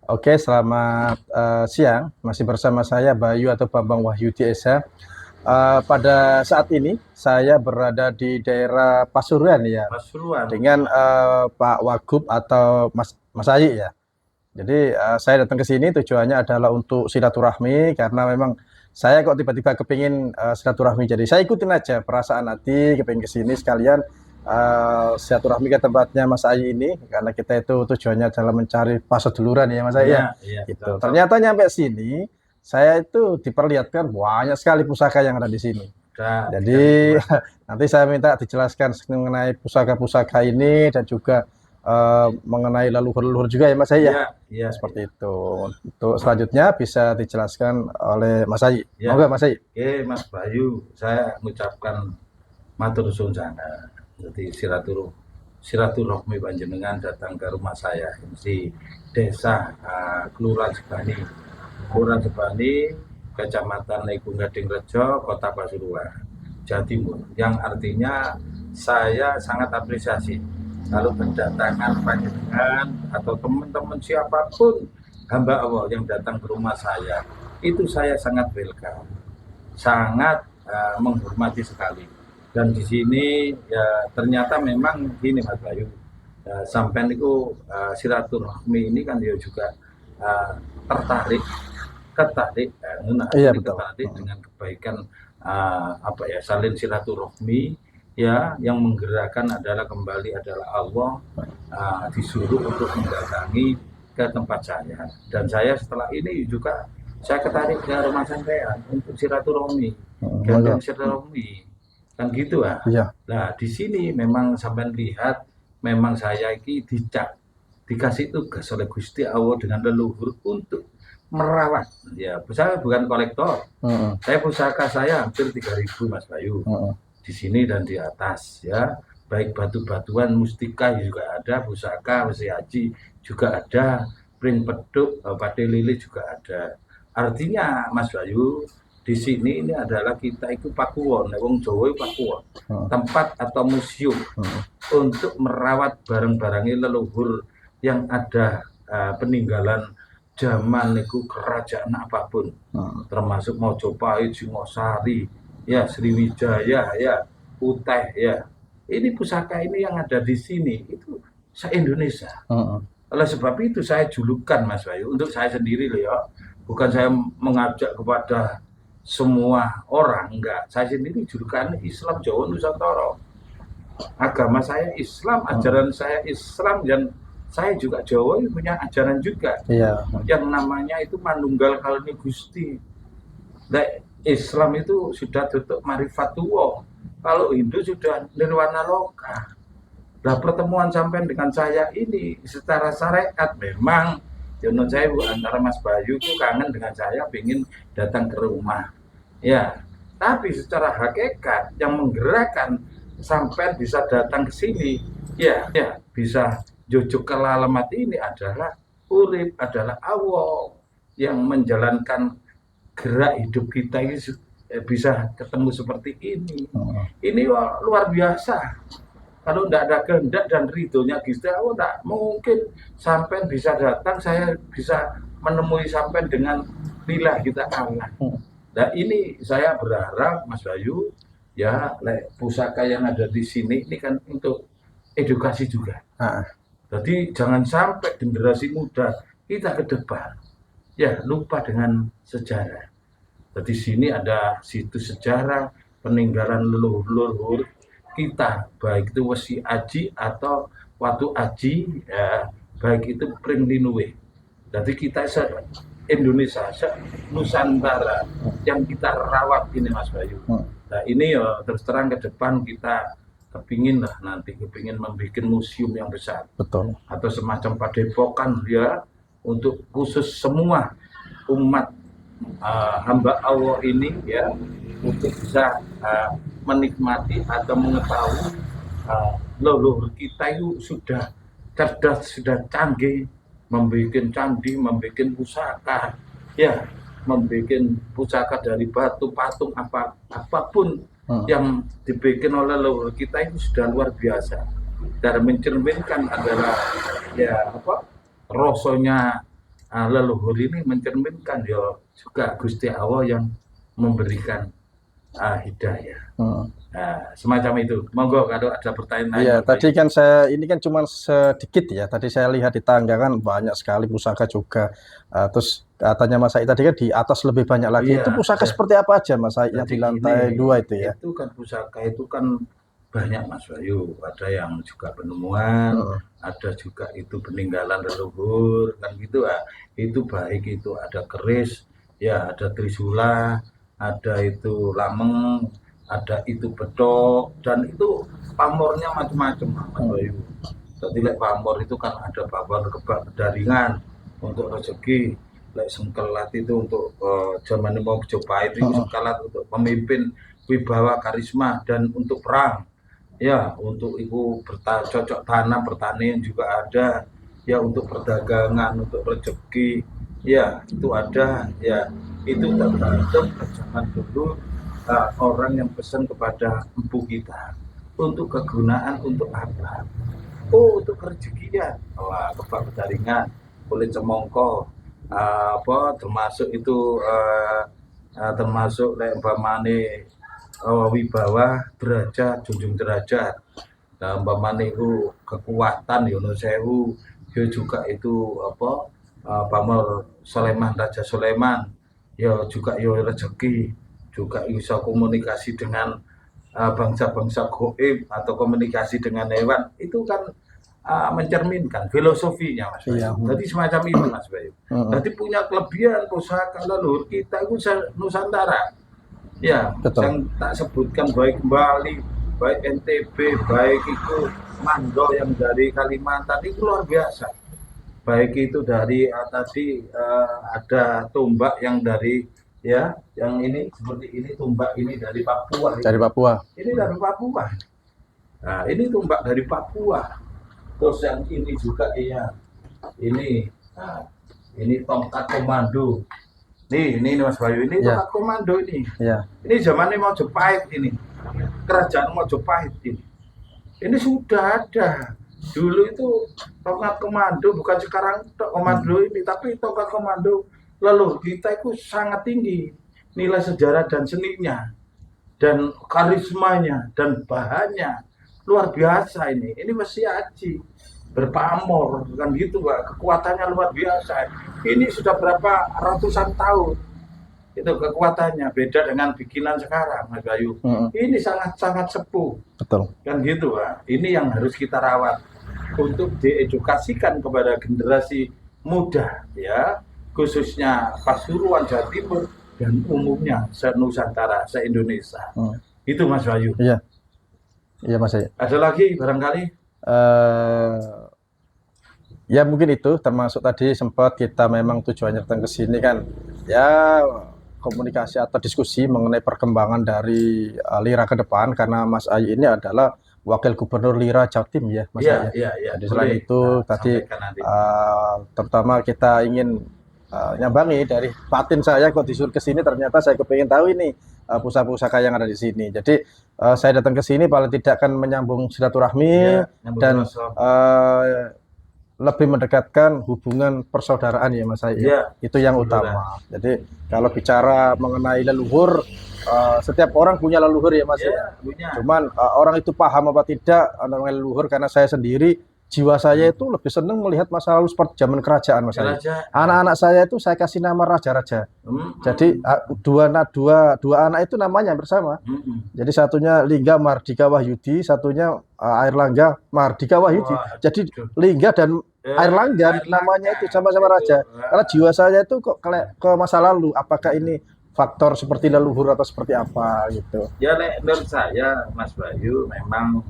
Oke, selamat siang. Masih bersama saya Bayu atau Bambang Wahyudi Esa. Pada saat ini saya berada di daerah Pasuruan ya, Pasuruan. dengan Pak Wagub atau Mas Ayi ya. Jadi saya datang ke sini tujuannya adalah untuk silaturahmi karena memang saya kok tiba-tiba kepingin silaturahmi. Jadi saya ikutin aja perasaan hati, kepingin ke sini sekalian silaturahmi ke tempatnya Mas Ayi ini karena kita itu tujuannya adalah mencari paseduluran ya Mas Ayi Iya, ya. iya, Gitu. cocok. Ternyata nyampe sini saya itu diperlihatkan banyak sekali pusaka yang ada di sini. Udah dikasih Jadi buat. nanti saya minta dijelaskan mengenai pusaka-pusaka ini dan juga mengenai leluhur-leluhur juga ya Mas Ayi ya. Iya, iya, iya. Seperti itu. Untuk selanjutnya bisa dijelaskan oleh Mas Ayi. Ya, Monggo Mas Ayi. oke Mas Bayu, saya mengucapkan matur suwun sana. Jadi silaturahmi panjenengan datang ke rumah saya di desa Kelurahan Sebani, Kecamatan Leigung Gading Rejo, Kota Pasuruan, Jawa Timur. Yang artinya saya sangat apresiasi kalau berdatangan panjenengan atau teman-teman siapapun hamba Allah yang datang ke rumah saya, itu saya sangat welcome, sangat menghormati sekali. Dan di sini ya ternyata memang gini Mas Bayu, sampai itu silaturahmi ini kan dia juga tertarik, Iya betul. tertarik dengan kebaikan apa ya, salin silaturahmi ya, yang menggerakkan adalah kembali adalah Allah, disuruh untuk mendatangi ke tempat saya, dan saya setelah ini juga saya ketarik ke rumah sampean untuk silaturahmi, gandeng Monggo. silaturahmi, kan gitu ah. Iya. Nah di sini memang sampean lihat, memang saya ini dikasih tugas oleh Gusti Allah dengan leluhur untuk merawat ya. Saya bukan kolektor, saya pusaka saya hampir 3.000 Mas Bayu, di sini dan di atas ya, baik batu-batuan mustika juga ada, pusaka besi haji juga ada, pring peduk, pade lili juga ada. Artinya Mas Bayu, di sini ini adalah kita itu pakuwon, wong Jawa pakuwon, tempat atau museum untuk merawat barang-barangnya leluhur yang ada, peninggalan zaman itu kerajaan apapun, termasuk Mojopahit, Singosari, ya Sriwijaya, ya Uteh, ya. Ini pusaka ini yang ada di sini itu se-Indonesia. Oleh sebab itu saya julukan Mas Bayu untuk saya sendiri loh ya, bukan saya mengajak kepada semua orang, enggak. Saya sendiri julukan Islam Jawa Nusantara. Agama saya Islam, ajaran saya Islam, dan saya juga Jawa punya ajaran juga. Iya. Yang namanya itu Manunggal Kalni Gusti. Nah, Islam itu sudah tutup marifatuwa. Kalau Hindu sudah nirwana loka. Nah, pertemuan sampai dengan saya ini secara syariat memang menurut saya antara Mas Bayu itu kangen dengan saya, ingin datang ke rumah. Ya, tapi secara hakikat yang menggerakkan sampai bisa datang ke sini, ya bisa jujuk ke alamat ini adalah urip, adalah Allah yang menjalankan gerak hidup kita ini bisa ketemu seperti ini. Ini luar biasa. Kalau tidak ada kehendak dan ridhonya Gusti Allah, tidak mungkin sampai bisa datang, saya bisa menemui sampai dengan bila kita Allah. Nah ini saya berharap Mas Bayu ya, pusaka yang ada di sini ini kan untuk edukasi juga. Jadi jangan sampai generasi muda kita ke depan ya lupa dengan sejarah. Jadi sini ada situs sejarah peninggalan leluhur kita, baik itu wesi aji atau watu aji ya, baik itu pring linuwe. Jadi kita Indonesia, Nusantara yang kita rawat ini Mas Bayu. Nah ini ya terus terang ke depan kita kepingin lah, nanti kepingin membuat museum yang besar. Betul. Atau semacam padepokan ya, untuk khusus semua umat hamba Allah ini ya, untuk bisa menikmati atau mengetahui leluhur kita itu sudah cerdas, sudah canggih, membuat candi, membuat pusaka, ya, membuat pusaka dari batu, patung, apapun yang dibikin oleh leluhur kita itu sudah luar biasa. Dan mencerminkan adalah ya apa, rasonya leluhur ini mencerminkan ya juga Gusti Allah yang memberikan hidayah. Nah, semacam itu. Monggo kalau ada pertanyaan lain. Iya, tadi kan ini kan cuma sedikit ya. Tadi saya lihat di tangga kan banyak sekali pusaka juga. Terus katanya Mas Said tadi kan di atas lebih banyak lagi. Iya, Itu pusaka seperti apa aja Mas Said yang jadi di lantai 2 itu ya? Itu kan pusaka itu kan banyak Mas Bayu. Ada yang juga penemuan, ada juga itu peninggalan leluhur, kan gitu ya. Itu baik itu ada keris, ya ada trisula, ada itu lameng, ada itu bedok, dan itu pamornya macam-macam Mas Bayu. Jadi lek pamor itu kan ada pamor kebak daringan untuk rezeki, lek sengkelat itu untuk zaman mau Majapahit itu sengkelat untuk pemimpin wibawa karisma dan untuk perang. Ya, untuk ibu cocok tanam pertanian juga ada. Ya, untuk perdagangan, untuk rezeki. Ya, itu ada. Ya, itu tergantung zaman dulu orang yang pesan kepada empu kita untuk kegunaan untuk apa? Oh, untuk rezekian. Wah, kebak jaringan, kulit cemongko, termasuk itu termasuk umpamane wibawa derajat, junjung derajat. Nah, umpamane itu kekuatan Yono Sewu, ya juga itu pamor Sulaiman, Raja Sulaiman, ya juga ya rezeki, juga bisa komunikasi dengan bangsa-bangsa goib atau komunikasi dengan hewan, itu kan mencerminkan filosofinya Mas Bayu. Iya. Jadi semacam itu Mas Bayu. Jadi punya kelebihan pusaka leluhur kita itu Nusantara. Ya, Betul. yang tak sebutkan baik Bali, baik NTB, baik itu Mando yang dari Kalimantan itu luar biasa. Baik itu dari tadi ada tombak yang dari ya, yang ini seperti ini tombak ini dari Papua. Dari Papua. Ini dari Papua. Nah, ini tombak dari Papua. Terus yang ini juga iya. Ini tongkat komando. Ini Mas Bayu, ini Ya. tongkat komando ini. Ya. Ini zamannya Majapahit ini. Kerajaan Majapahit ini. Ini sudah ada. Dulu itu tongkat komando, bukan sekarang komando ini, tapi tongkat komando leluhur kita itu sangat tinggi nilai sejarah dan seninya dan karismanya dan bahannya luar biasa ini masih aji berpamor kan gitu Pak, kekuatannya luar biasa. Ini sudah berapa ratusan tahun itu kekuatannya, beda dengan bikinan sekarang Mas Bayu. Ini sangat sepuh. Betul. Kan gitu Pak, ini yang harus kita rawat untuk diedukasikan kepada generasi muda ya, khususnya Pasuruan, Jawa Timur, dan umumnya se-Nusantara, se-Indonesia. Itu Mas Bayu. Iya. Iya Mas Said. Ada lagi barangkali? Ya mungkin itu termasuk tadi sempat kita memang tujuannya datang ke sini kan ya komunikasi atau diskusi mengenai perkembangan dari Lira ke depan, karena Mas Ayi ini adalah Wakil Gubernur Lira Jatim ya Mas Ayi. Iya. Jadi selain itu tadi terutama kita ingin nyambangi dari batin saya kok disuruh ke sini, ternyata saya kepingin tahu ini pusaka-pusaka yang ada di sini. Jadi saya datang ke sini paling tidak kan menyambung silaturahmi dan lebih mendekatkan hubungan persaudaraan ya Mas Said. Itu yang utama. Jadi kalau bicara mengenai leluhur, setiap orang punya leluhur ya Mas. Cuman orang itu paham apa tidak mengenai leluhur, karena saya sendiri jiwa saya itu lebih senang melihat masa lalu seperti zaman kerajaan Mas Said. Anak-anak saya itu saya kasih nama raja-raja. Jadi dua anak itu namanya bersama. Jadi satunya Lingga Mardika Wahyudi, satunya Airlangga Mardika Wahyudi. Jadi Lingga dan Airlangga namanya itu sama-sama raja. Karena jiwa saya itu kok ke masa lalu. Apakah ini faktor seperti leluhur atau seperti apa gitu? Ya menurut saya Mas Bayu memang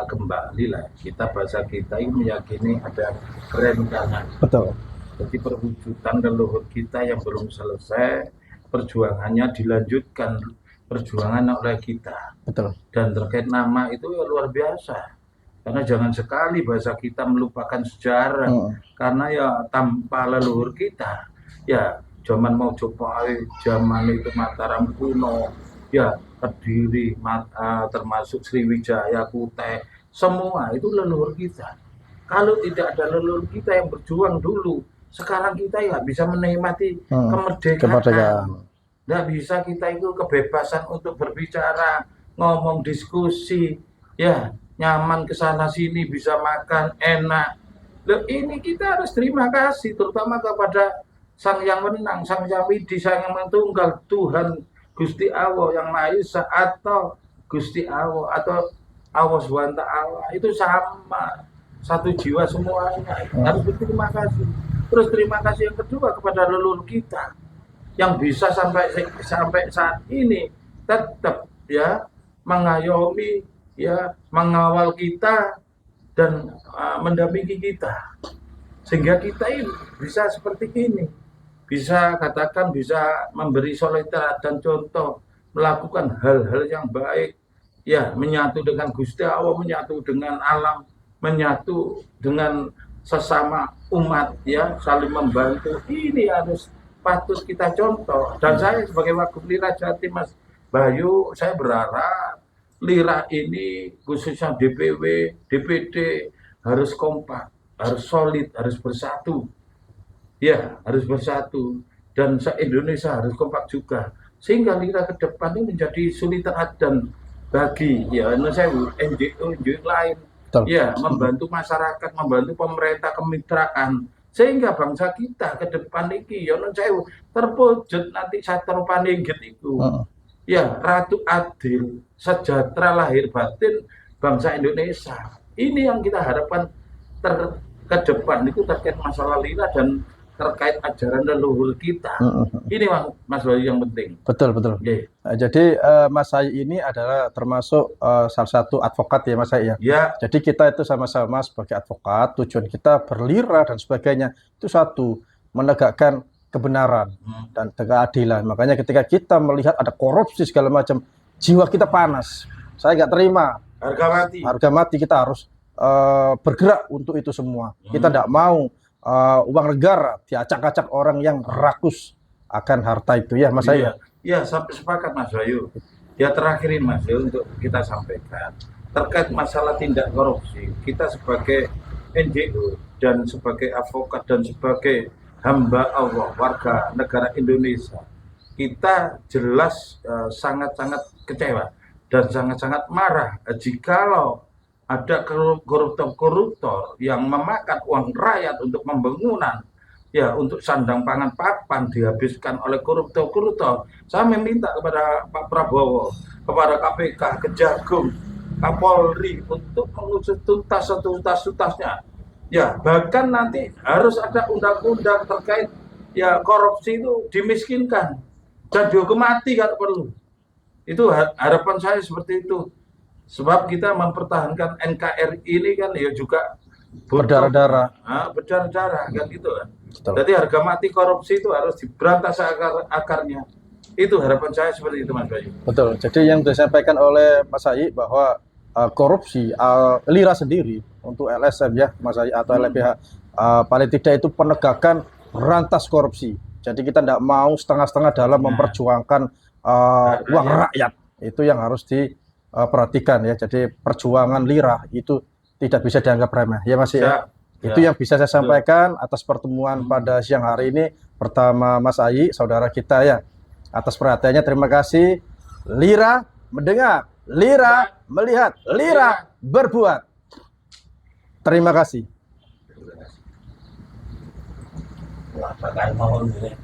kembali lah kita, bahasa kita ini meyakini ada kerencangan. Betul. Jadi perwujudan leluhur kita yang belum selesai, perjuangannya dilanjutkan, perjuangan oleh kita. Betul. Dan terkait nama itu ya luar biasa. Karena jangan sekali bahasa kita melupakan sejarah. Karena ya tanpa leluhur kita, ya zaman Majapahit, zaman itu Mataram kuno, ya Kediri, termasuk Sriwijaya, Kutai, semua itu leluhur kita. Kalau tidak ada leluhur kita yang berjuang dulu Sekarang kita ya bisa menikmati kemerdekaan. Kemerdekaan. Nggak bisa kita itu kebebasan untuk berbicara, ngomong, diskusi, ya nyaman ke sana sini, bisa makan enak. Loh, ini kita harus terima kasih terutama kepada Sang Yang Menang, Sang Yang Widi, Sang Yang Tunggal, Tuhan Gusti Allah yang Maha Esa atau Gusti Allah atau Allah SWT itu sama, satu jiwa semuanya. Harus berterima kasih. Terus terima kasih yang kedua kepada leluhur kita yang bisa sampai saat ini tetap ya mengayomi, ya mengawal kita dan mendampingi kita sehingga kita ini bisa seperti ini, bisa katakan bisa memberi solidaritas dan contoh, melakukan hal-hal yang baik, ya menyatu dengan Gusti Allah, menyatu dengan alam, menyatu dengan sesama umat, ya saling membantu. Ini harus patut kita contoh. Dan saya sebagai Wagub Lira Jatim, Mas Bayu, saya berharap Lira ini khususnya DPW, DPD harus kompak, harus solid, harus bersatu. Ya, harus bersatu. Dan se-Indonesia harus kompak juga. Sehingga Lira ke depan ini menjadi suri teladan bagi ya NGO lain. Ya, membantu masyarakat, membantu pemerintah, kemitraan, sehingga bangsa kita ke depan iki ya terwujud nanti satero paninggit iku. Ya, Ratu Adil, sejahtera lahir batin bangsa Indonesia. Ini yang kita harapkan ke depan itu terkait masalah Lira dan terkait ajaran leluhur kita. Ini Mas Bayu yang penting. Betul. Okay. Jadi Mas Hai ini adalah termasuk salah satu advokat ya Mas Hai ya. Jadi kita itu sama-sama sebagai advokat, tujuan kita berlira dan sebagainya itu satu, menegakkan kebenaran dan keadilan. Makanya ketika kita melihat ada korupsi segala macam, jiwa kita panas. Saya nggak terima. Harga mati kita harus bergerak untuk itu semua. Kita tidak mau uang negara diacak-acak orang yang rakus akan harta itu ya Mas Bayu. Ya, sepakat Mas Bayu. Ya terakhirin Mas Bayu untuk kita sampaikan terkait masalah tindak korupsi. Kita sebagai NGO dan sebagai advokat dan sebagai hamba Allah, warga negara Indonesia, kita jelas sangat-sangat kecewa dan sangat-sangat marah jikalau ada koruptor-koruptor yang memakan uang rakyat untuk pembangunan, ya untuk sandang pangan papan dihabiskan oleh koruptor-koruptor. Saya meminta kepada Pak Prabowo, kepada KPK, Kejagung, Kapolri untuk mengusut tuntas-tuntasnya. Ya, bahkan nanti harus ada undang-undang terkait ya korupsi itu dimiskinkan dan dihukum mati kalau perlu. Itu harapan saya seperti itu. Sebab kita mempertahankan NKRI ini kan ya juga berdarah-darah. Berdarah-darah kan gitu kan. Jadi harga mati korupsi itu harus diberantas akarnya. Itu harapan saya seperti itu Mas Bayu. Betul. Jadi yang disampaikan oleh Mas Hai bahwa korupsi Lira sendiri untuk LSM ya Mas Hai atau LPH paling tidak itu penegakan berantas korupsi. Jadi kita tidak mau setengah-setengah dalam memperjuangkan uang rakyat. Itu yang harus perhatikan ya. Jadi perjuangan Lira itu tidak bisa dianggap remeh ya Mas ya. Itu yang bisa saya sampaikan atas pertemuan pada siang hari ini. Pertama Mas Hai, saudara kita ya, atas perhatiannya terima kasih. Lira mendengar, Lira melihat, Lira berbuat. Terima kasih. Terima kasih.